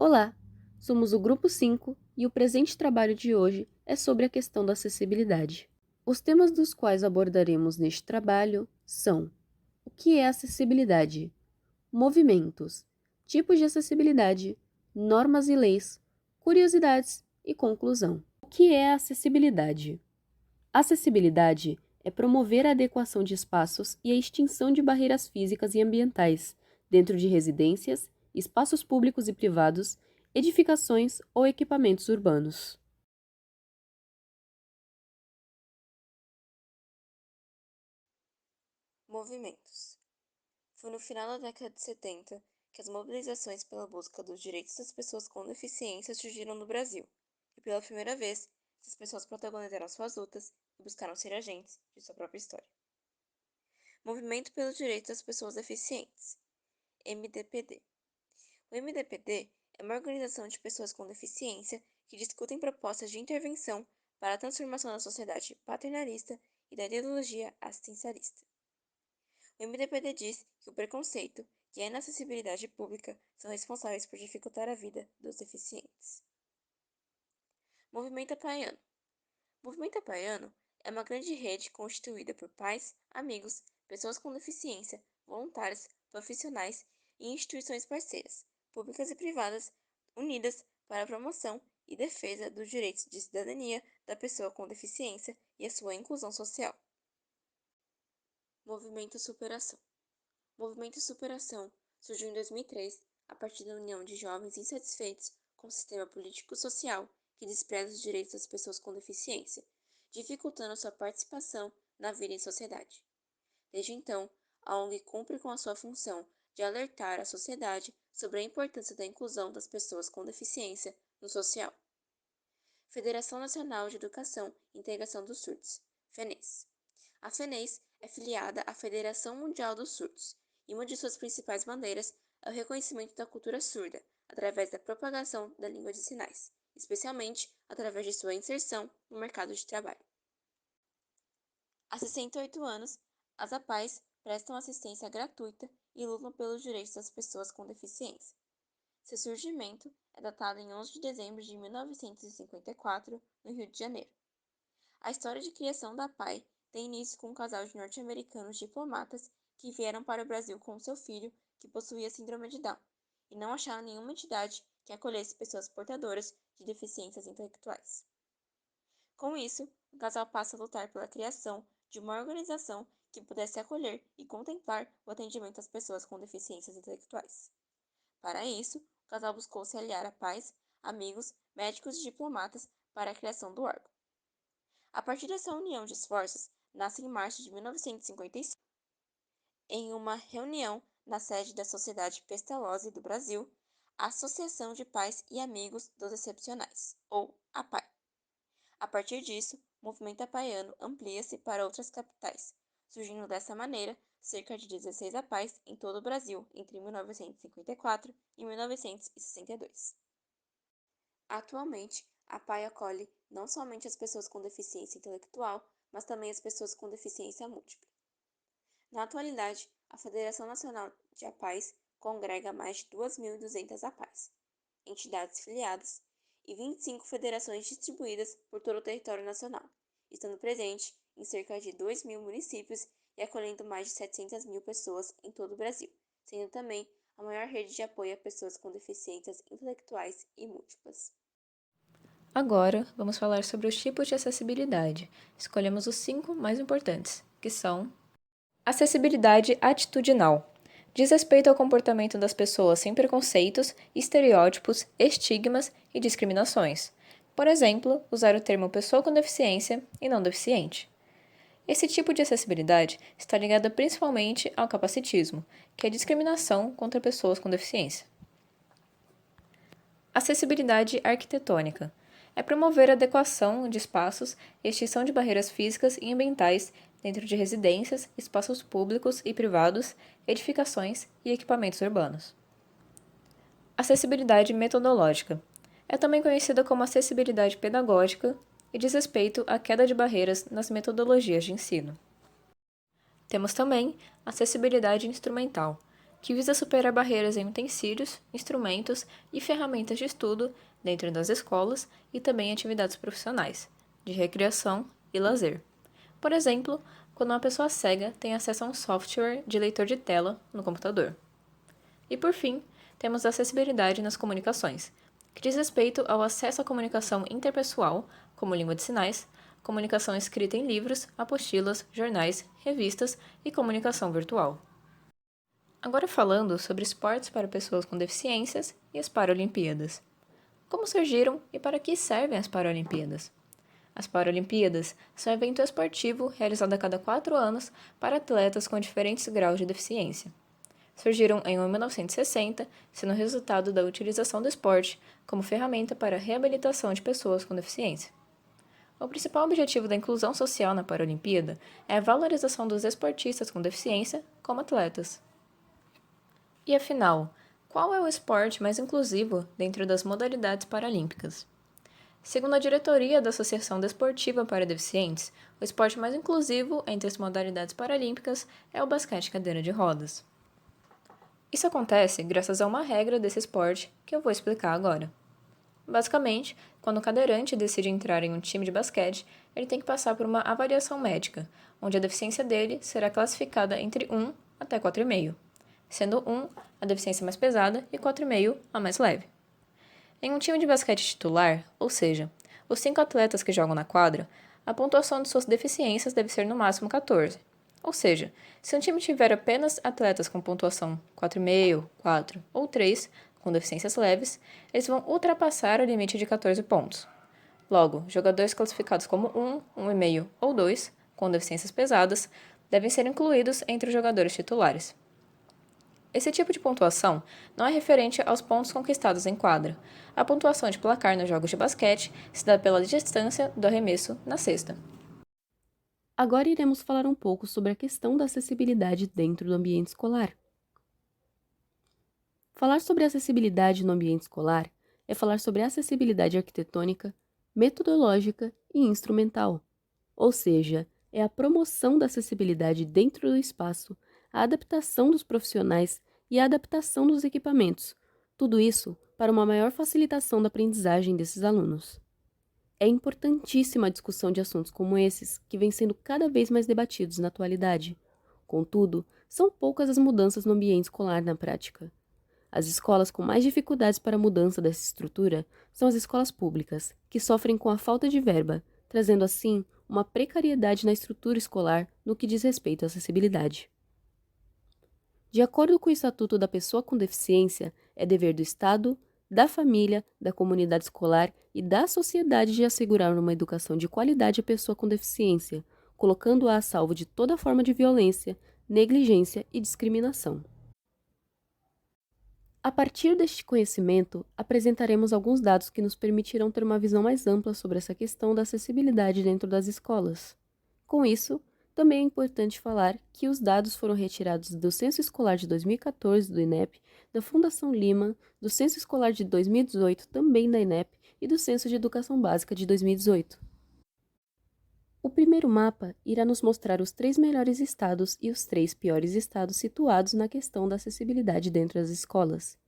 Olá, somos o Grupo 5 e o presente trabalho de hoje é sobre a questão da acessibilidade. Os temas dos quais abordaremos neste trabalho são: o que é acessibilidade? Movimentos, tipos de acessibilidade, normas e leis, curiosidades e conclusão. O que é acessibilidade? Acessibilidade é promover a adequação de espaços e a extinção de barreiras físicas e ambientais dentro de residências, espaços públicos e privados, edificações ou equipamentos urbanos. Movimentos. Foi no final da década de 70 que as mobilizações pela busca dos direitos das pessoas com deficiência surgiram no Brasil, e pela primeira vez, essas pessoas protagonizaram suas lutas e buscaram ser agentes de sua própria história. Movimento pelos Direitos das Pessoas Deficientes, MDPD. O MDPD é uma organização de pessoas com deficiência que discutem propostas de intervenção para a transformação da sociedade paternalista e da ideologia assistencialista. O MDPD diz que o preconceito e a inacessibilidade pública são responsáveis por dificultar a vida dos deficientes. Movimento Apaiano. O Movimento Apaiano é uma grande rede constituída por pais, amigos, pessoas com deficiência, voluntários, profissionais e instituições parceiras, públicas e privadas, unidas para a promoção e defesa dos direitos de cidadania da pessoa com deficiência e a sua inclusão social. Movimento Superação. O Movimento Superação surgiu em 2003 a partir da união de jovens insatisfeitos com o sistema político-social que despreza os direitos das pessoas com deficiência, dificultando sua participação na vida em sociedade. Desde então, a ONG cumpre com a sua função de alertar a sociedade sobre a importância da inclusão das pessoas com deficiência no social. Federação Nacional de Educação e Integração dos Surdos, FENES. A FENES é filiada à Federação Mundial dos Surdos, e uma de suas principais bandeiras é o reconhecimento da cultura surda, através da propagação da língua de sinais, especialmente através de sua inserção no mercado de trabalho. Há 68 anos, as APAES prestam assistência gratuita e lutam pelos direitos das pessoas com deficiência. Seu surgimento é datado em 11 de dezembro de 1954, no Rio de Janeiro. A história de criação da APAE tem início com um casal de norte-americanos diplomatas que vieram para o Brasil com seu filho, que possuía síndrome de Down, e não acharam nenhuma entidade que acolhesse pessoas portadoras de deficiências intelectuais. Com isso, o casal passa a lutar pela criação de uma organização que pudesse acolher e contemplar o atendimento às pessoas com deficiências intelectuais. Para isso, o casal buscou se aliar a pais, amigos, médicos e diplomatas para a criação do órgão. A partir dessa união de esforços, nasce em março de 1955, em uma reunião na sede da Sociedade Pestalozzi do Brasil, a Associação de Pais e Amigos dos Excepcionais, ou APAE. A partir disso, o movimento apaiano amplia-se para outras capitais, surgindo dessa maneira cerca de 16 APAES em todo o Brasil entre 1954 e 1962. Atualmente, a APAE acolhe não somente as pessoas com deficiência intelectual, mas também as pessoas com deficiência múltipla. Na atualidade, a Federação Nacional de APAES congrega mais de 2.200 APAES, entidades filiadas, e 25 federações distribuídas por todo o território nacional, estando presente em cerca de 2.000 municípios e acolhendo mais de 700.000 pessoas em todo o Brasil, sendo também a maior rede de apoio a pessoas com deficiências intelectuais e múltiplas. Agora, vamos falar sobre os tipos de acessibilidade. Escolhemos os 5 mais importantes, que são: acessibilidade atitudinal. Diz respeito ao comportamento das pessoas sem preconceitos, estereótipos, estigmas e discriminações. Por exemplo, usar o termo pessoa com deficiência e não deficiente. Esse tipo de acessibilidade está ligada principalmente ao capacitismo, que é a discriminação contra pessoas com deficiência. Acessibilidade arquitetônica é promover a adequação de espaços e extinção de barreiras físicas e ambientais dentro de residências, espaços públicos e privados, edificações e equipamentos urbanos. Acessibilidade metodológica é também conhecida como acessibilidade pedagógica e diz respeito à queda de barreiras nas metodologias de ensino. Temos também acessibilidade instrumental, que visa superar barreiras em utensílios, instrumentos e ferramentas de estudo dentro das escolas e também em atividades profissionais, de recreação e lazer. Por exemplo, quando uma pessoa cega tem acesso a um software de leitor de tela no computador. E por fim, temos a acessibilidade nas comunicações, que diz respeito ao acesso à comunicação interpessoal, como língua de sinais, comunicação escrita em livros, apostilas, jornais, revistas e comunicação virtual. Agora falando sobre esportes para pessoas com deficiências e as Paralimpíadas. Como surgiram e para que servem as Paralimpíadas? As Paralimpíadas são um evento esportivo realizado a cada 4 anos para atletas com diferentes graus de deficiência. Surgiram em 1960, sendo resultado da utilização do esporte como ferramenta para a reabilitação de pessoas com deficiência. O principal objetivo da inclusão social na Paralimpíada é a valorização dos esportistas com deficiência como atletas. E afinal, qual é o esporte mais inclusivo dentro das modalidades paralímpicas? Segundo a diretoria da Associação Desportiva para Deficientes, o esporte mais inclusivo entre as modalidades paralímpicas é o basquete cadeira de rodas. Isso acontece graças a uma regra desse esporte que eu vou explicar agora. Basicamente, quando o cadeirante decide entrar em um time de basquete, ele tem que passar por uma avaliação médica, onde a deficiência dele será classificada entre 1 até 4,5, sendo 1 a deficiência mais pesada e 4,5 a mais leve. Em um time de basquete titular, ou seja, os 5 atletas que jogam na quadra, a pontuação de suas deficiências deve ser no máximo 14. Ou seja, se um time tiver apenas atletas com pontuação 4,5, 4 ou 3, com deficiências leves, eles vão ultrapassar o limite de 14 pontos. Logo, jogadores classificados como 1, 1,5 ou 2, com deficiências pesadas, devem ser incluídos entre os jogadores titulares. Esse tipo de pontuação não é referente aos pontos conquistados em quadra. A pontuação de placar nos jogos de basquete se dá pela distância do arremesso na cesta. Agora iremos falar um pouco sobre a questão da acessibilidade dentro do ambiente escolar. Falar sobre acessibilidade no ambiente escolar é falar sobre acessibilidade arquitetônica, metodológica e instrumental, ou seja, é a promoção da acessibilidade dentro do espaço, a adaptação dos profissionais e a adaptação dos equipamentos, tudo isso para uma maior facilitação da aprendizagem desses alunos. É importantíssima a discussão de assuntos como esses, que vêm sendo cada vez mais debatidos na atualidade. Contudo, são poucas as mudanças no ambiente escolar na prática. As escolas com mais dificuldades para a mudança dessa estrutura são as escolas públicas, que sofrem com a falta de verba, trazendo assim uma precariedade na estrutura escolar no que diz respeito à acessibilidade. De acordo com o Estatuto da Pessoa com Deficiência, é dever do Estado, da família, da comunidade escolar e da sociedade de assegurar uma educação de qualidade à pessoa com deficiência, colocando-a a salvo de toda forma de violência, negligência e discriminação. A partir deste conhecimento, apresentaremos alguns dados que nos permitirão ter uma visão mais ampla sobre essa questão da acessibilidade dentro das escolas. Com isso, também é importante falar que os dados foram retirados do Censo Escolar de 2014 do INEP, da Fundação Lima, do Censo Escolar de 2018 também da INEP e do Censo de Educação Básica de 2018. O primeiro mapa irá nos mostrar os 3 melhores estados e os 3 piores estados situados na questão da acessibilidade dentro das escolas.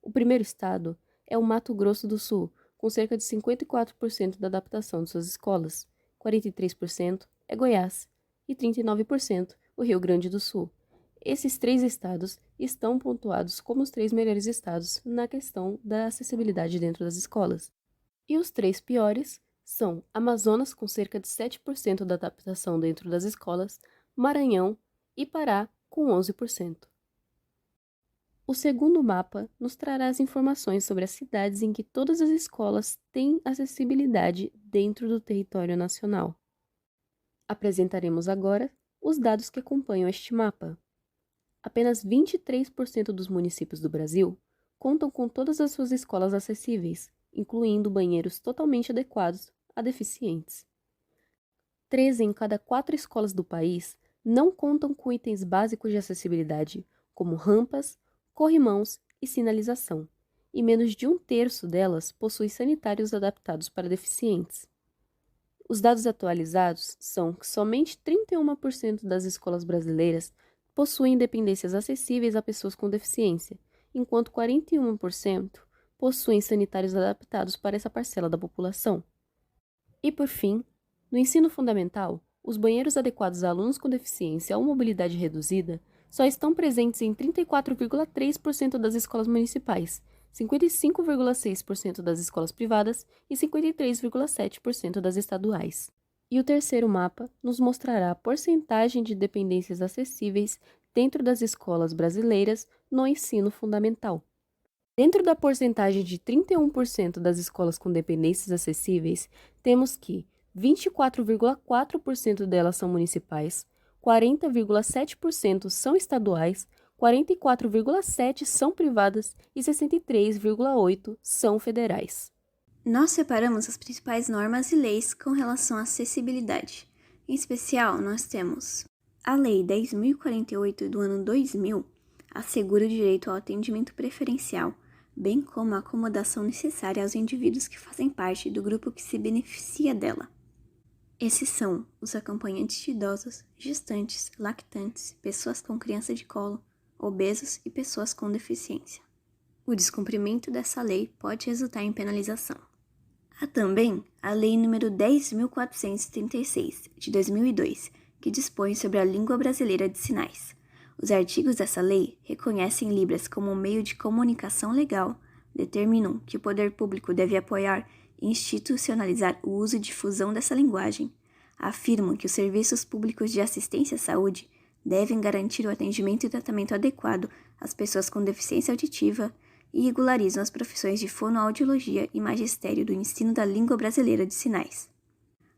O primeiro estado é o Mato Grosso do Sul, com cerca de 54% da adaptação de suas escolas, 43% é Goiás e 39% o Rio Grande do Sul. Esses 3 estados estão pontuados como os 3 melhores estados na questão da acessibilidade dentro das escolas. E os 3 piores são Amazonas, com cerca de 7% da adaptação dentro das escolas, Maranhão e Pará, com 11%. O segundo mapa nos trará as informações sobre as cidades em que todas as escolas têm acessibilidade dentro do território nacional. Apresentaremos agora os dados que acompanham este mapa. Apenas 23% dos municípios do Brasil contam com todas as suas escolas acessíveis, incluindo banheiros totalmente adequados a deficientes. 13 em cada 4 escolas do país não contam com itens básicos de acessibilidade, como rampas, corrimãos e sinalização, e menos de 1/3 delas possui sanitários adaptados para deficientes. Os dados atualizados são que somente 31% das escolas brasileiras possuem dependências acessíveis a pessoas com deficiência, enquanto 41% possuem sanitários adaptados para essa parcela da população. E, por fim, no ensino fundamental, os banheiros adequados a alunos com deficiência ou mobilidade reduzida só estão presentes em 34,3% das escolas municipais, 55,6% das escolas privadas e 53,7% das estaduais. E o terceiro mapa nos mostrará a porcentagem de dependências acessíveis dentro das escolas brasileiras no ensino fundamental. Dentro da porcentagem de 31% das escolas com dependências acessíveis, temos que 24,4% delas são municipais, 40,7% são estaduais, 44,7% são privadas e 63,8% são federais. Nós separamos as principais normas e leis com relação à acessibilidade. Em especial, nós temos a Lei 10.048 do ano 2000, assegura o direito ao atendimento preferencial, bem como a acomodação necessária aos indivíduos que fazem parte do grupo que se beneficia dela. Esses são os acompanhantes de idosos, gestantes, lactantes, pessoas com criança de colo, obesos e pessoas com deficiência. O descumprimento dessa lei pode resultar em penalização. Há também a Lei nº 10.436, de 2002, que dispõe sobre a língua brasileira de sinais. Os artigos dessa lei reconhecem Libras como um meio de comunicação legal, determinam que o poder público deve apoiar e institucionalizar o uso e difusão dessa linguagem, afirmam que os serviços públicos de assistência à saúde devem garantir o atendimento e tratamento adequado às pessoas com deficiência auditiva e regularizam as profissões de fonoaudiologia e magistério do ensino da língua brasileira de sinais.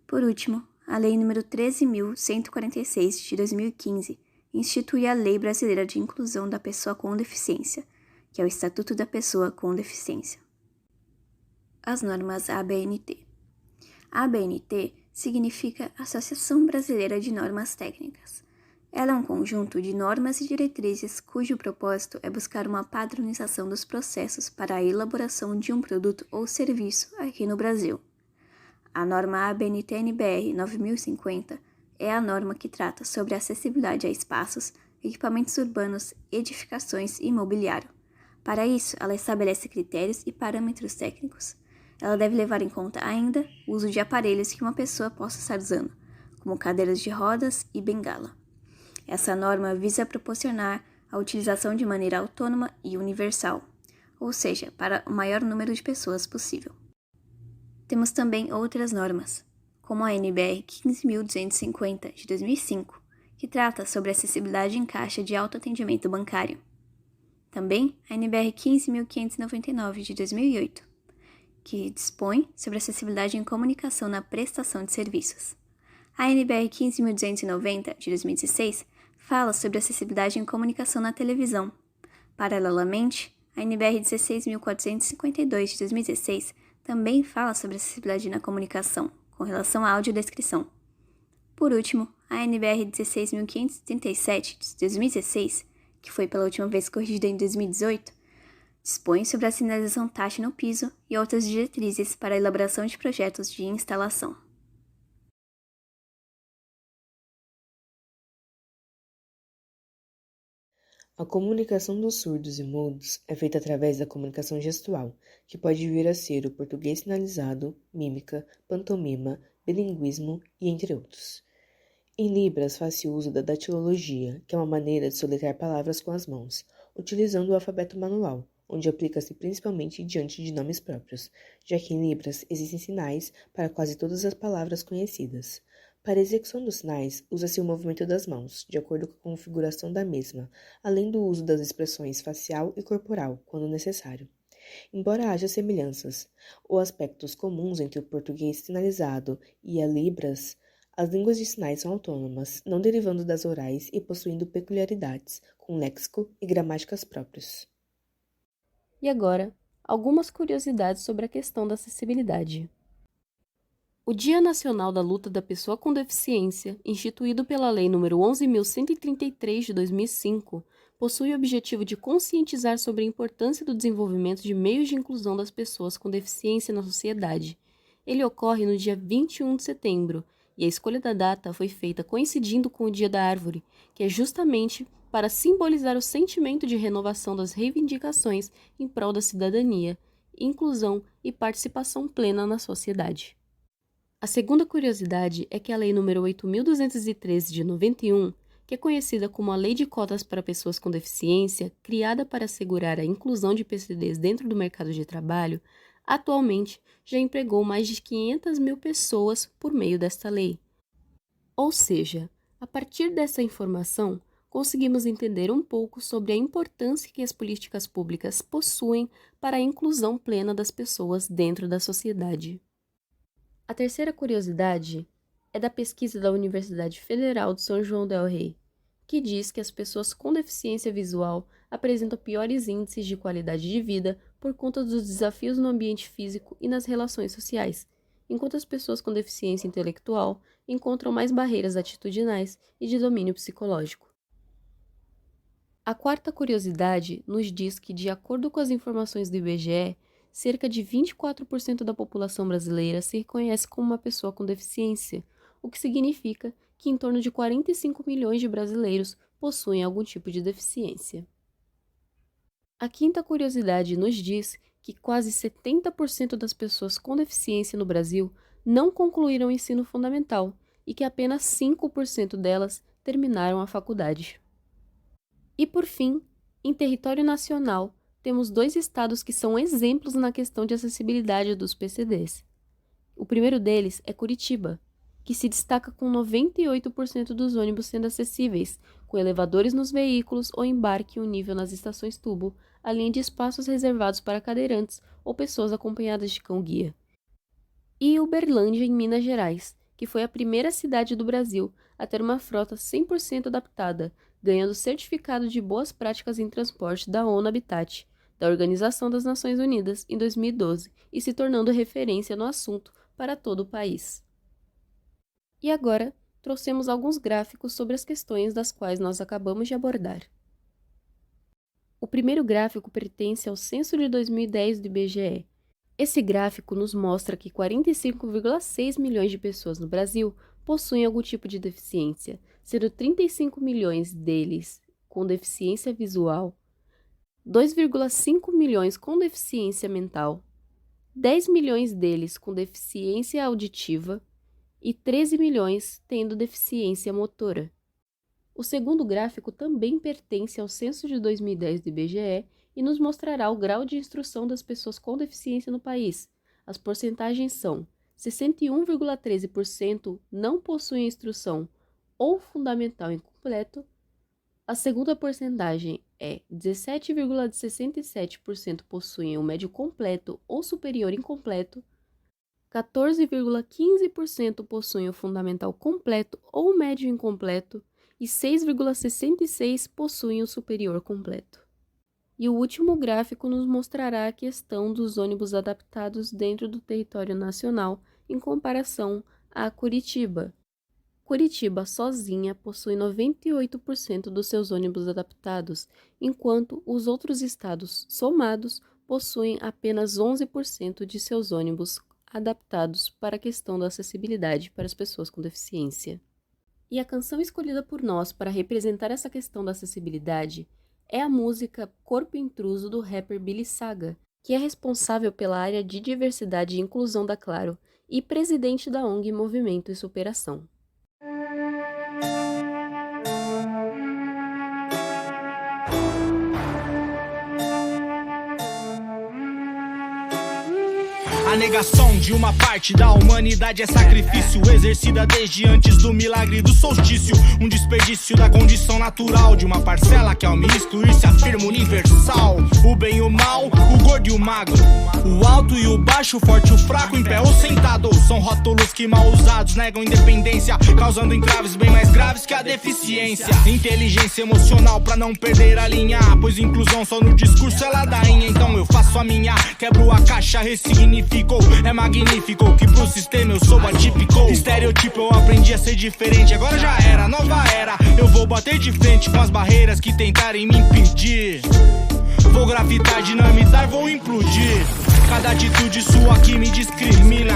Por último, a Lei nº 13.146, de 2015, institui a Lei Brasileira de Inclusão da Pessoa com Deficiência, que é o Estatuto da Pessoa com Deficiência. As normas ABNT. A ABNT significa Associação Brasileira de Normas Técnicas. Ela é um conjunto de normas e diretrizes cujo propósito é buscar uma padronização dos processos para a elaboração de um produto ou serviço aqui no Brasil. A norma ABNT-NBR 9050 é a norma que trata sobre acessibilidade a espaços, equipamentos urbanos, edificações e mobiliário. Para isso, ela estabelece critérios e parâmetros técnicos. Ela deve levar em conta ainda o uso de aparelhos que uma pessoa possa estar usando, como cadeiras de rodas e bengala. Essa norma visa proporcionar a utilização de maneira autônoma e universal, ou seja, para o maior número de pessoas possível. Temos também outras normas, como a NBR 15.250, de 2005, que trata sobre acessibilidade em caixa de autoatendimento bancário. Também a NBR 15.599, de 2008, que dispõe sobre acessibilidade em comunicação na prestação de serviços. A NBR 15.290, de 2016, fala sobre acessibilidade em comunicação na televisão. Paralelamente, a NBR 16.452, de 2016, também fala sobre acessibilidade na comunicação, com relação à audiodescrição. Por último, a NBR 16.537, de 2016, que foi pela última vez corrigida em 2018, dispõe sobre a sinalização tátil no piso e outras diretrizes para a elaboração de projetos de instalação. A comunicação dos surdos e mudos é feita através da comunicação gestual, que pode vir a ser o português sinalizado, mímica, pantomima, bilinguismo e entre outros. Em Libras faz-se uso da datilologia, que é uma maneira de soletrar palavras com as mãos, utilizando o alfabeto manual, onde aplica-se principalmente diante de nomes próprios, já que em Libras existem sinais para quase todas as palavras conhecidas. Para a execução dos sinais, usa-se o movimento das mãos, de acordo com a configuração da mesma, além do uso das expressões facial e corporal, quando necessário. Embora haja semelhanças ou aspectos comuns entre o português sinalizado e a Libras, as línguas de sinais são autônomas, não derivando das orais e possuindo peculiaridades, com léxico e gramáticas próprios. E agora, algumas curiosidades sobre a questão da acessibilidade. O Dia Nacional da Luta da Pessoa com Deficiência, instituído pela Lei nº 11.133 de 2005, possui o objetivo de conscientizar sobre a importância do desenvolvimento de meios de inclusão das pessoas com deficiência na sociedade. Ele ocorre no dia 21 de setembro e a escolha da data foi feita coincidindo com o Dia da Árvore, que é justamente para simbolizar o sentimento de renovação das reivindicações em prol da cidadania, inclusão e participação plena na sociedade. A segunda curiosidade é que a Lei nº 8.213 de 91, que é conhecida como a Lei de Cotas para Pessoas com Deficiência, criada para assegurar a inclusão de PCDs dentro do mercado de trabalho, atualmente já empregou mais de 500 mil pessoas por meio desta lei. Ou seja, a partir dessa informação, conseguimos entender um pouco sobre a importância que as políticas públicas possuem para a inclusão plena das pessoas dentro da sociedade. A terceira curiosidade é da pesquisa da Universidade Federal de São João del Rei, que diz que as pessoas com deficiência visual apresentam piores índices de qualidade de vida por conta dos desafios no ambiente físico e nas relações sociais, enquanto as pessoas com deficiência intelectual encontram mais barreiras atitudinais e de domínio psicológico. A quarta curiosidade nos diz que, de acordo com as informações do IBGE, cerca de 24% da população brasileira se reconhece como uma pessoa com deficiência, o que significa que em torno de 45 milhões de brasileiros possuem algum tipo de deficiência. A quinta curiosidade nos diz que quase 70% das pessoas com deficiência no Brasil não concluíram o ensino fundamental e que apenas 5% delas terminaram a faculdade. E por fim, em território nacional, temos 2 estados que são exemplos na questão de acessibilidade dos PCDs. O primeiro deles é Curitiba, que se destaca com 98% dos ônibus sendo acessíveis, com elevadores nos veículos ou embarque unível nas estações tubo, além de espaços reservados para cadeirantes ou pessoas acompanhadas de cão-guia. E Uberlândia, em Minas Gerais, que foi a primeira cidade do Brasil a ter uma frota 100% adaptada, ganhando certificado de boas práticas em transporte da ONU Habitat, da Organização das Nações Unidas, em 2012, e se tornando referência no assunto para todo o país. E agora, trouxemos alguns gráficos sobre as questões das quais nós acabamos de abordar. O primeiro gráfico pertence ao censo de 2010 do IBGE. Esse gráfico nos mostra que 45,6 milhões de pessoas no Brasil possuem algum tipo de deficiência, sendo 35 milhões deles com deficiência visual, 2,5 milhões com deficiência mental, 10 milhões deles com deficiência auditiva e 13 milhões tendo deficiência motora. O segundo gráfico também pertence ao censo de 2010 do IBGE e nos mostrará o grau de instrução das pessoas com deficiência no país. As porcentagens são: 61,13% não possuem instrução ou fundamental incompleto. A segunda porcentagem é 17,67% possuem o médio completo ou superior incompleto, 14,15% possuem o fundamental completo ou médio incompleto e 6,66% possuem o superior completo. E o último gráfico nos mostrará a questão dos ônibus adaptados dentro do território nacional em comparação a Curitiba. Curitiba sozinha possui 98% dos seus ônibus adaptados, enquanto os outros estados somados possuem apenas 11% de seus ônibus adaptados para a questão da acessibilidade para as pessoas com deficiência. E a canção escolhida por nós para representar essa questão da acessibilidade é a música Corpo Intruso do rapper Billy Saga, que é responsável pela área de diversidade e inclusão da Claro e presidente da ONG Movimento e Superação. A negação de uma parte da humanidade é sacrifício, exercida desde antes do milagre do solstício. Um desperdício da condição natural de uma parcela que ao me excluir se afirma universal. O bem e o mal, o gordo e o magro, o alto e o baixo, o forte e o fraco, em pé ou sentado. São rótulos que mal usados negam independência, causando entraves bem mais graves que a deficiência. Inteligência emocional pra não perder a linha, pois inclusão só no discurso é ladainha. Então eu faço a minha, quebro a caixa, ressignifico. É magnífico que pro sistema eu sou atípico. Estereotipo eu aprendi a ser diferente, agora já era, nova era. Eu vou bater de frente com as barreiras que tentarem me impedir. Vou gravitar, dinamitar, vou implodir. Cada atitude sua que me discrimina.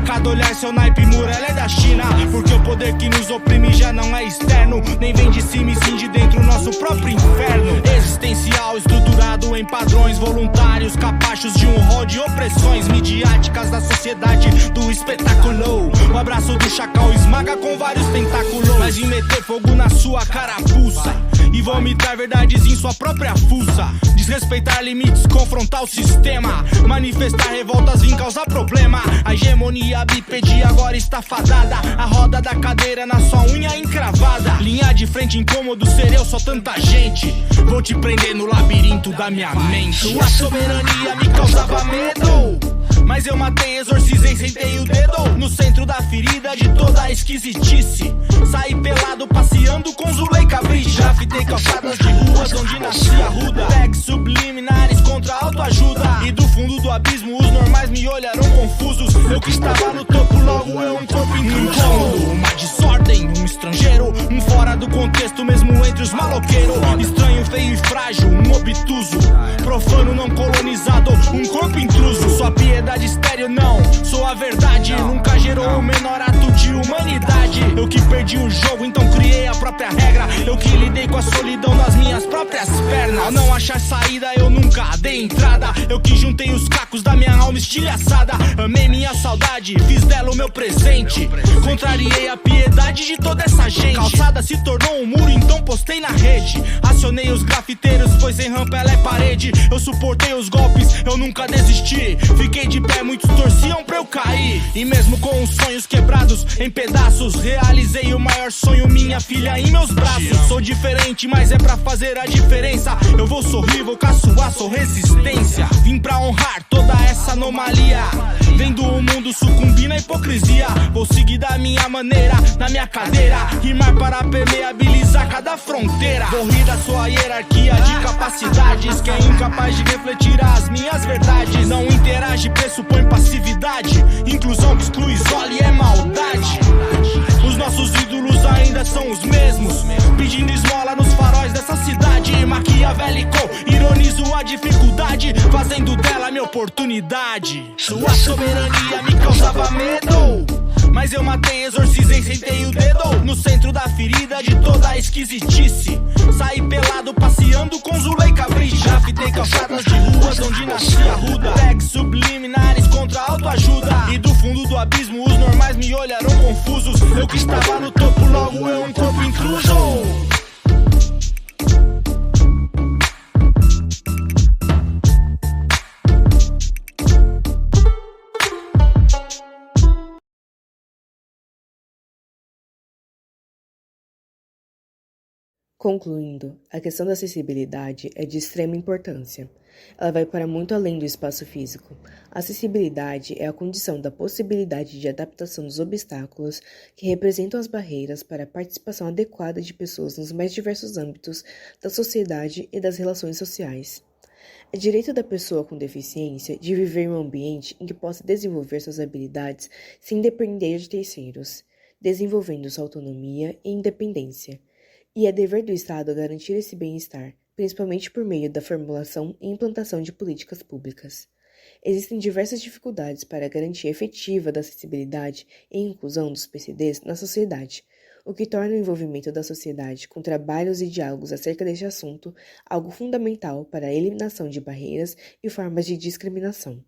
Cada olhar seu naipe muralha é da China. Porque o poder que nos oprime já não é externo, nem vem de cima e sim de dentro, nosso próprio inferno existencial, estruturado em padrões voluntários, capachos de um rol de opressões midiáticas da sociedade do espetáculo. O abraço do chacal esmaga com vários tentáculos, mas de meter fogo na sua carapuça e vomitar verdades em sua própria fuça. Desrespeitar limites, confrontar o sistema, manifestar revoltas, vir causar problema. A hegemonia bípede agora está fadada, a roda da cadeira na sua unha encravada. Linha de frente, incômodo ser eu, só tanta gente. Vou te prender no labirinto da minha mente. Sua soberania me causava medo, mas eu matei, exorcizei, sentei o dedo no centro da ferida de toda a esquisitice. Saí pelado, passeando com Zulei Capricha. Grafitei calçadas de ruas onde nascia ruda. Tags subliminares contra a autoajuda. E do fundo do abismo os normais me olharam confusos. Eu que estava no topo, logo eu um corpo intruso. Uma desordem, um estrangeiro, um fora do contexto mesmo entre os maloqueiros. Estranho, feio e frágil, um obtuso, profano não colonizado, um corpo intruso. Sua piedade estéreo não, sou a verdade. Nunca gerou o menor ato de humanidade. Eu que perdi o jogo, então criei a própria regra. Eu que lidei com a solidão nas minhas próprias pernas. Ao não achar saída eu nunca dei entrada. Eu que juntei os cacos da minha alma estilhaçada. Amei minha saudade, fiz dela o meu presente. Contrariei a piedade de toda essa gente. Calçada se tornou um muro, então postei na rede. Acionei os grafiteiros, pois sem rampa ela é parede. Eu suportei os golpes, eu nunca desisti. Fiquei de pé, muitos torciam pra eu cair. E mesmo com os sonhos quebrados em pedaços, realizei o maior sonho, minha filha em meus braços. Sou diferente, mas é pra fazer a diferença. Eu vou sorrir, vou caçoar, sou resistência. Vim pra honrar toda essa anomalia. Vendo o mundo sucumbir na hipocrisia. Vou seguir da minha maneira, na minha cadeira. Rimar para permeabilizar cada fronteira. Vou rir da sua hierarquia de capacidades. Que é incapaz de refletir as minhas verdades. Não interage, pressupõe passividade. Inclusão que exclui, isola e é maldade. Os nossos ídolos ainda são os mesmos, pedindo esmola nos faróis dessa cidade. Maquiavélico, ironizo a dificuldade, fazendo dela minha oportunidade. Sua soberania me causava medo, mas eu matei, exorcizei, sentei o dedo no centro da ferida de toda a esquisitice. Saí pelado, passeando com Zulei Capricha. Grafitei calçadas de ruas onde nascia ruda. Tags subliminares contra a autoajuda. E do fundo do abismo os normais me olharam confusos. Eu que estava no topo, logo eu um corpo intruso. Concluindo, a questão da acessibilidade é de extrema importância. Ela vai para muito além do espaço físico. A acessibilidade é a condição da possibilidade de adaptação dos obstáculos que representam as barreiras para a participação adequada de pessoas nos mais diversos âmbitos da sociedade e das relações sociais. É direito da pessoa com deficiência de viver em um ambiente em que possa desenvolver suas habilidades sem depender de terceiros, desenvolvendo sua autonomia e independência. E é dever do Estado garantir esse bem-estar, principalmente por meio da formulação e implantação de políticas públicas. Existem diversas dificuldades para a garantia efetiva da acessibilidade e inclusão dos PCDs na sociedade, o que torna o envolvimento da sociedade com trabalhos e diálogos acerca deste assunto algo fundamental para a eliminação de barreiras e formas de discriminação.